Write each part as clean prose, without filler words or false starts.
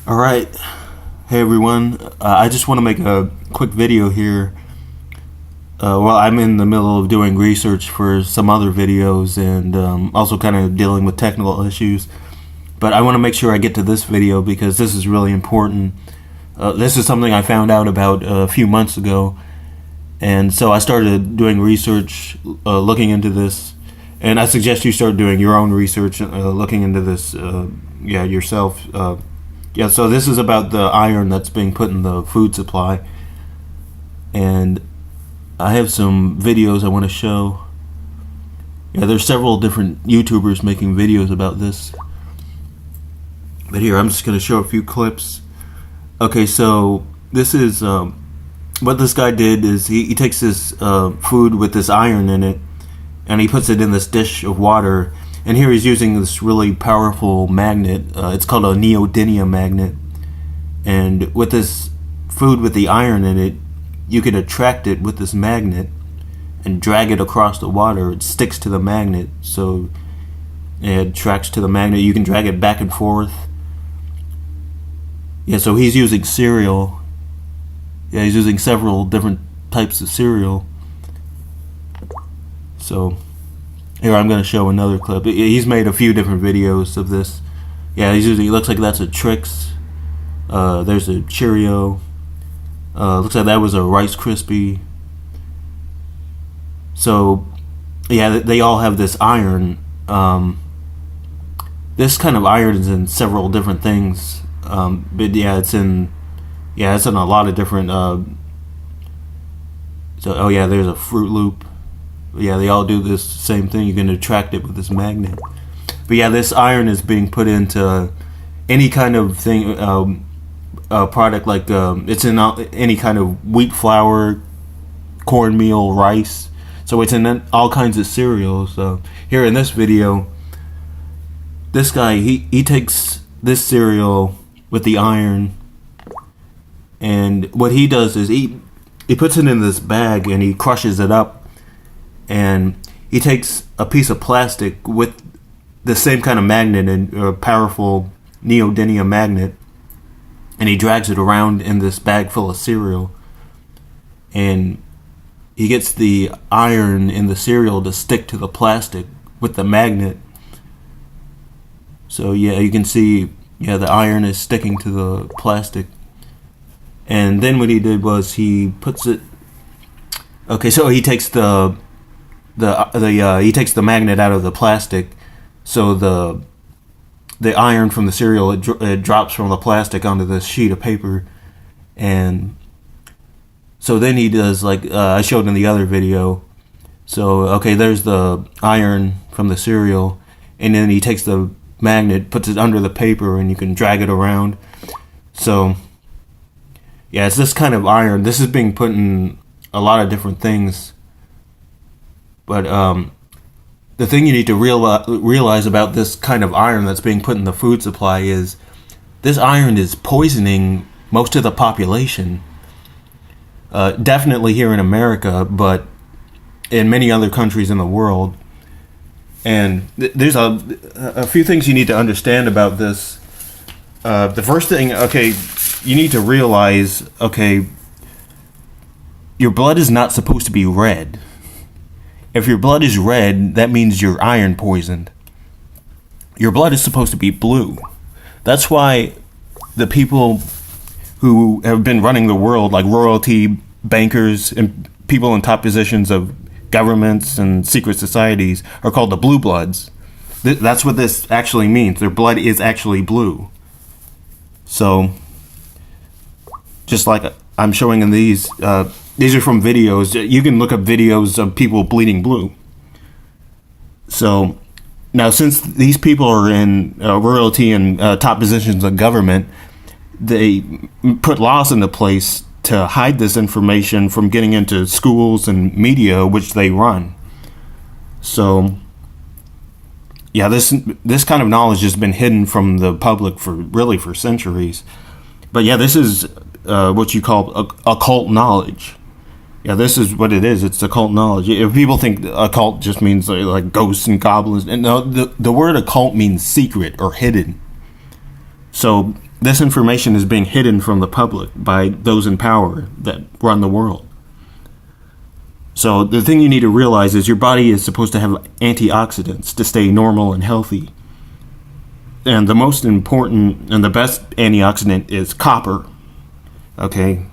All right. Hey everyone. I just want to make a quick video here. Well, I'm in the middle of doing research for some other videos and also kind of dealing with technical issues. But I want to make sure I get to this video because this is really important. This is something I found out about a few months ago. And so I started doing research, looking into this. And I suggest you start doing your own research, looking into this yourself. So this is about the iron that's being put in the food supply. And I have some videos I want to show. There's several different YouTubers making videos about this. But here, I'm just going to show a few clips. Okay, so this is what this guy did is he takes this food with this iron in it, and he puts it in this dish of water. And here he's using this really powerful magnet. It's called a neodymium magnet. And with this food with the iron in it, you can attract it with this magnet and drag it across the water. It sticks to the magnet, so it attracts to the magnet. You can drag it back and forth. So he's using cereal. He's using several different types of cereal. So here I'm going to show another clip. He's made a few different videos of this. He's using. It looks like that's a Trix. There's a Cheerio. Looks like that was a Rice Krispie. So they all have this iron. This kind of iron is in several different things. But it's in a lot of different. There's a Fruit Loop. They all do this same thing. You can attract it with this magnet. But this iron is being put into any kind of thing, product like it's in any kind of wheat flour, cornmeal, rice. So it's in all kinds of cereals. Here in this video, this guy he takes this cereal with the iron, and what he does is he puts it in this bag and he crushes it up. And he takes a piece of plastic with the same kind of magnet and a powerful neodymium magnet, and he drags it around in this bag full of cereal. And he gets the iron in the cereal to stick to the plastic with the magnet. So you can see the iron is sticking to the plastic. And then what he did was he puts it. Okay, so he takes he takes the magnet out of the plastic, so the iron from the cereal it drops from the plastic onto this sheet of paper, and so then he does like I showed in the other video. So there's the iron from the cereal, and then he takes the magnet, puts it under the paper, and you can drag it around. So it's this kind of iron. This is being put in a lot of different things. But the thing you need to realize about this kind of iron that's being put in the food supply is this iron is poisoning most of the population. Definitely here in America, but in many other countries in the world. And there's a few things you need to understand about this. The first thing, you need to realize, your blood is not supposed to be red. If your blood is red, that means you're iron poisoned. Your blood is supposed to be blue. That's why the people who have been running the world, like royalty, bankers, and people in top positions of governments and secret societies, are called the blue bloods. That's what this actually means. Their blood is actually blue. So, just like I'm showing in these are from videos. You can look up videos of people bleeding blue. So now, since these people are in royalty and top positions of government, they put laws into place to hide this information from getting into schools and media, which they run. So this kind of knowledge has been hidden from the public for centuries. But this is what you call occult knowledge. This is what it is. It's occult knowledge. If people think occult just means like ghosts and goblins, and no, the word occult means secret or hidden. So this information is being hidden from the public by those in power that run the world. So the thing you need to realize is your body is supposed to have antioxidants to stay normal and healthy. And the most important and the best antioxidant is copper. Okay?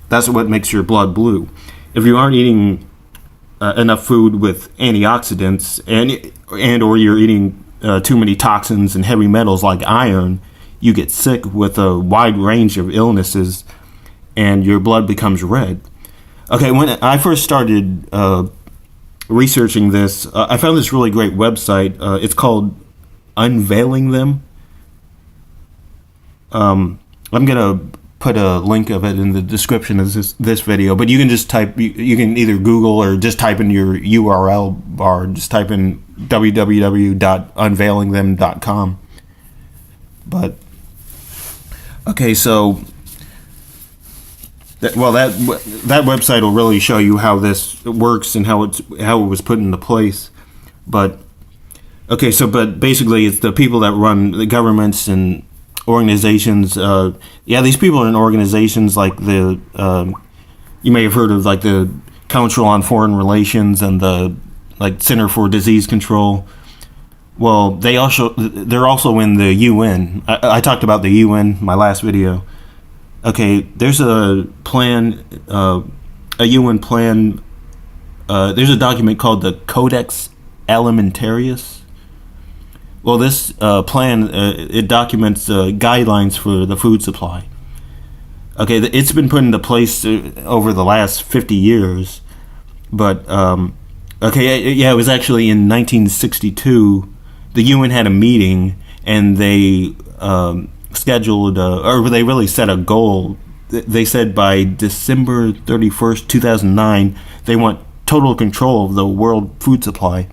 That's what makes your blood blue. If you aren't eating enough food with antioxidants and or you're eating too many toxins and heavy metals like iron, you get sick with a wide range of illnesses and your blood becomes red. Okay, when I first started researching this, I found this really great website. It's called Unveiling Them. I'm going to put a link of it in the description of this video, but you can just type, you can either Google or just type in your URL bar, just type in www.unveilingthem.com. But, okay, so... that website will really show you how this works and how it was put into place. But okay, but basically it's the people that run the governments and organizations. These people are in organizations like the you may have heard of like the Council on Foreign Relations and the like Center for Disease Control. Well, they're also in the UN. I talked about the UN in my last video. Okay, there's a plan, a UN plan. There's a document called the Codex Alimentarius. Well, this plan, it documents guidelines for the food supply. Okay, it's been put into place over the last 50 years. But, it was actually in 1962, the UN had a meeting and they... scheduled or they really set a goal. They said by December 31st 2009 they want total control of the world food supply,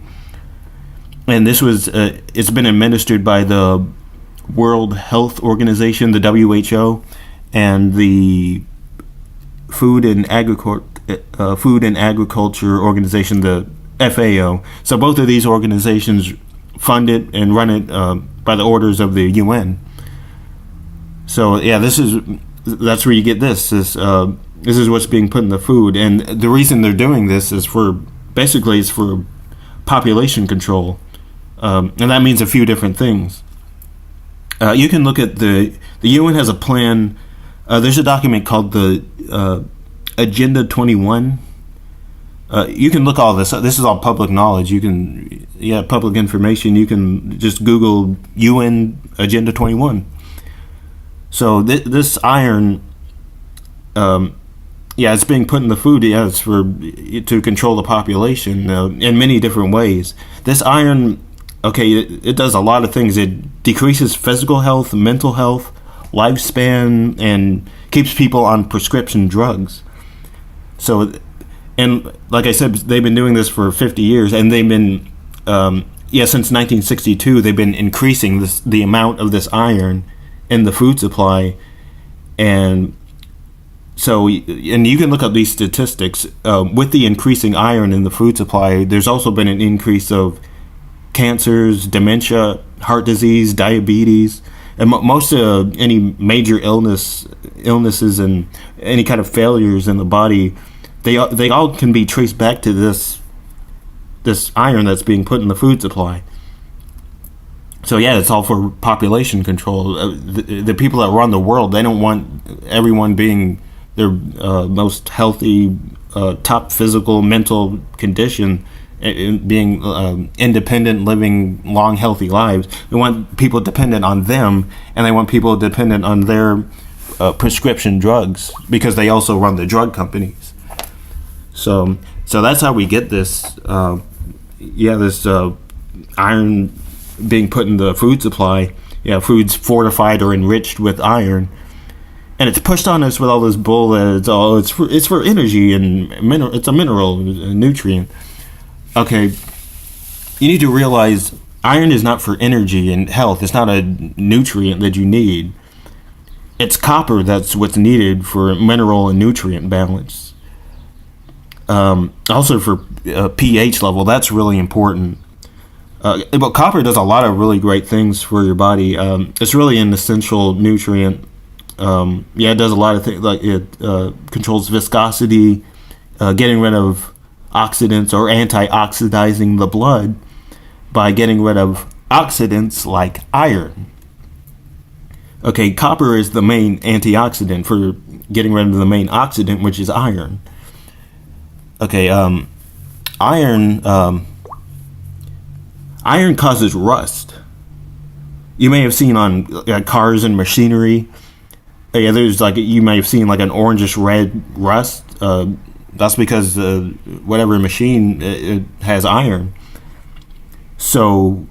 and this was it's been administered by the World Health Organization, the WHO, and the Food and Agriculture Organization, the FAO. So both of these organizations fund it and run it by the orders of the UN. So yeah, that's where you get this. This is what's being put in the food, and the reason they're doing this is for population control, and that means a few different things. You can look at the UN has a plan. There's a document called the Agenda 21. You can look all this. This is all public knowledge. You can public information. You can just Google UN Agenda 21. So this iron, it's being put in the food. Yeah, it's to control the population in many different ways. This iron, it does a lot of things. It decreases physical health, mental health, lifespan, and keeps people on prescription drugs. So, and like I said, they've been doing this for 50 years, and they've been, since 1962, they've been increasing the amount of this iron in the food supply. And so, and you can look up these statistics. With the increasing iron in the food supply, there's also been an increase of cancers, dementia, heart disease, diabetes, and most of any major illnesses and any kind of failures in the body, they all can be traced back to this iron that's being put in the food supply. So yeah, it's all for population control. The people that run the world, they don't want everyone being their most healthy, top physical, mental condition, being independent, living long, healthy lives. They want people dependent on them, and they want people dependent on their prescription drugs, because they also run the drug companies. So that's how we get this. This iron being put in the food supply. Food's fortified or enriched with iron, and it's pushed on us with all this bull that it's for energy and it's a mineral, a nutrient. Okay, you need to realize iron is not for energy and health. It's not a nutrient that you need. It's copper that's what's needed for mineral and nutrient balance. Also for pH level, that's really important. But copper does a lot of really great things for your body. It's really an essential nutrient Yeah, it does a lot of things. Like it controls viscosity, getting rid of oxidants or anti-oxidizing the blood by getting rid of oxidants like iron. Okay, copper is the main antioxidant for getting rid of the main oxidant, which is iron. Okay, iron causes rust. You may have seen on cars and machinery. Yeah, there's like you may have seen like an orangish red rust. That's because whatever machine it has iron. So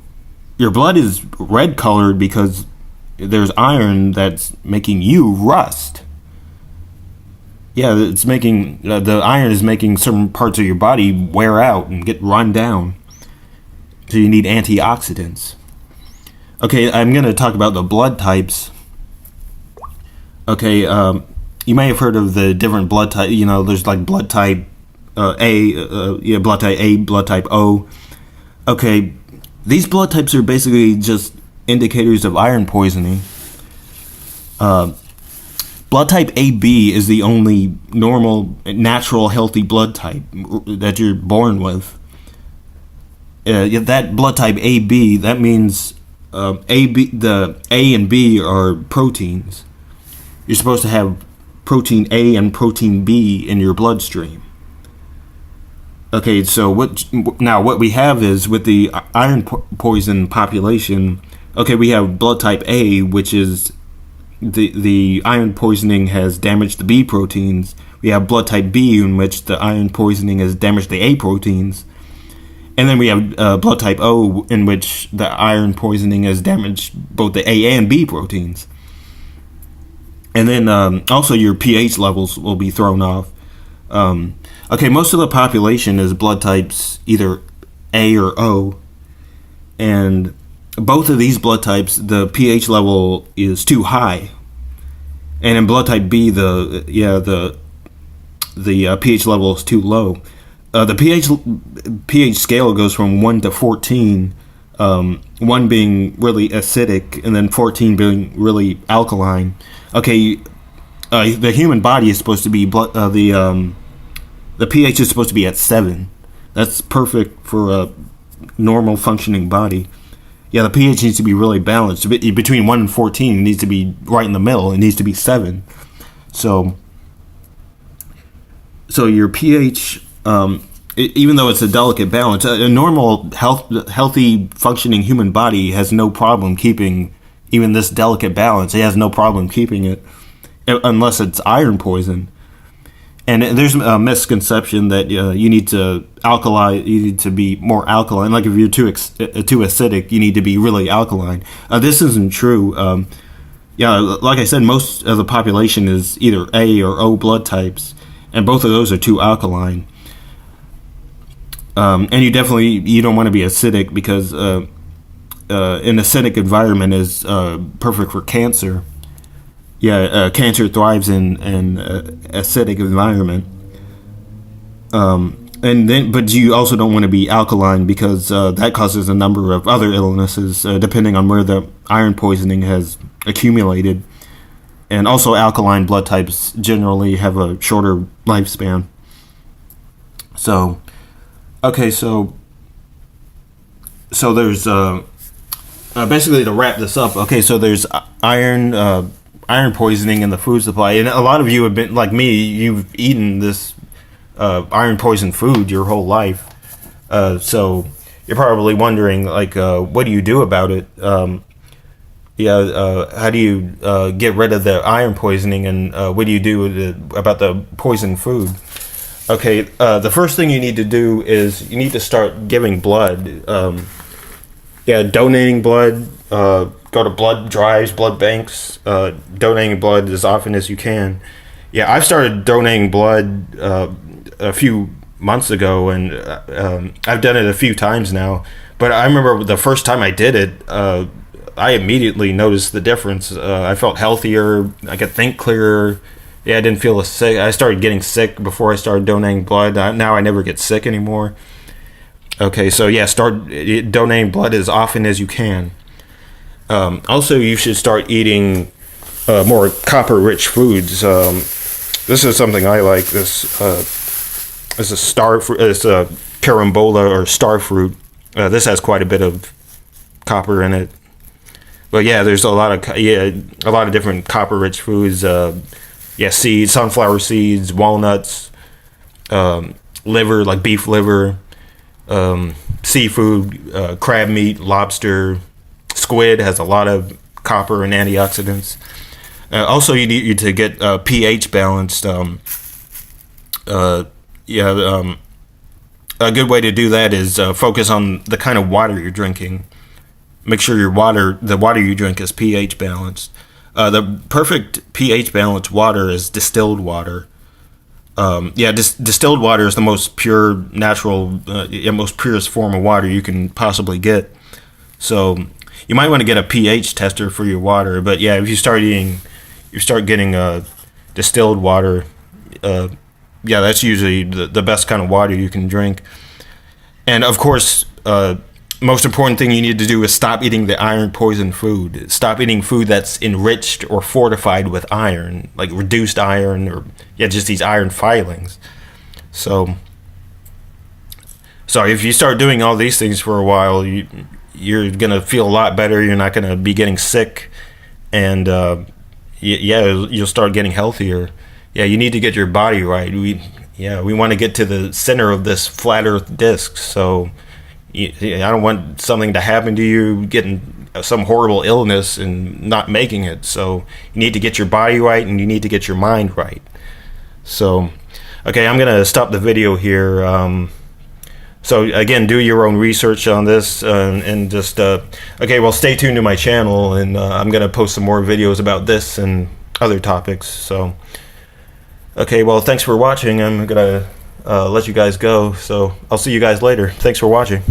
your blood is red colored because there's iron that's making you rust. Yeah, it's making the iron is making certain parts of your body wear out and get run down. So you need antioxidants. Okay, I'm going to talk about the blood types. Okay, you may have heard of the different blood types. You know, there's like blood type A, blood type A, blood type O. Okay, these blood types are basically just indicators of iron poisoning. Blood type AB is the only normal, natural, healthy blood type that you're born with. That blood type AB, that means the A and B are proteins. You're supposed to have protein A and protein B in your bloodstream. Okay, so what we have is with the iron poison population. Okay, we have blood type A, which is the iron poisoning has damaged the B proteins. We have blood type B, in which the iron poisoning has damaged the A proteins. And then we have blood type O, in which the iron poisoning has damaged both the A and B proteins. And then also your pH levels will be thrown off. Okay, most of the population is blood types either A or O. And both of these blood types, the pH level is too high. And in blood type B, the pH level is too low. The pH scale goes from 1 to 14, 1 being really acidic, and then 14 being really alkaline. Okay, the human body is supposed to be the pH is supposed to be at 7. That's perfect for a normal functioning body. Yeah, the pH needs to be really balanced. Between 1 and 14, it needs to be right in the middle. It needs to be 7. So your pH, even though it's a delicate balance, a normal, healthy, functioning human body has no problem keeping even this delicate balance. It has no problem keeping it, unless it's iron poison. And there's a misconception that you need to be more alkaline. Like if you're too acidic, you need to be really alkaline. This isn't true. Like I said, most of the population is either A or O blood types, and both of those are too alkaline. And you don't want to be acidic because an acidic environment is perfect for cancer. Cancer thrives in acidic environment. But you also don't want to be alkaline because that causes a number of other illnesses, depending on where the iron poisoning has accumulated. And also, alkaline blood types generally have a shorter lifespan. So there's basically, to wrap this up. Okay, so there's iron poisoning in the food supply, and a lot of you have been like me. You've eaten this iron poisoned food your whole life, so you're probably wondering, like, what do you do about it? How do you get rid of the iron poisoning, and what do you do about the poisoned food? Okay, the first thing you need to do is you need to start giving blood. Donating blood. Go to blood drives, blood banks, donating blood as often as you can. Yeah, I've started donating blood a few months ago, and I've done it a few times now. But I remember the first time I did it, I immediately noticed the difference. I felt healthier. I could think clearer. Yeah, I didn't feel as sick. I started getting sick before I started donating blood. Now I never get sick anymore. Okay, so start donating blood as often as you can. Also, you should start eating more copper-rich foods. This is something I like. This is a star fruit. It's a carambola or star fruit. This has quite a bit of copper in it. But yeah, there's a lot of different copper-rich foods. Seeds, sunflower seeds, walnuts, liver, like beef liver, seafood, crab meat, lobster, squid has a lot of copper and antioxidants. Also, you need to get pH balanced. A good way to do that is focus on the kind of water you're drinking. Make sure the water you drink is pH balanced. The perfect pH balanced water is distilled water. Distilled water is the most pure, natural, most purest form of water you can possibly get. So you might want to get a pH tester for your water. But yeah, if you start getting distilled water, that's usually the best kind of water you can drink. And of course, most important thing you need to do is stop eating the iron poison food. Stop eating food that's enriched or fortified with iron, like reduced iron or just these iron filings. So if you start doing all these things for a while, you're gonna feel a lot better. You're not gonna be getting sick, and you'll start getting healthier. Yeah, you need to get your body right. We want to get to the center of this flat Earth disc. So I don't want something to happen to you, getting some horrible illness and not making it. So you need to get your body right, and you need to get your mind right. So, okay, I'm gonna stop the video here. So again, do your own research on this, and just stay tuned to my channel, and I'm gonna post some more videos about this and other topics. So, okay, well, thanks for watching. I'm gonna let you guys go. So I'll see you guys later. Thanks for watching.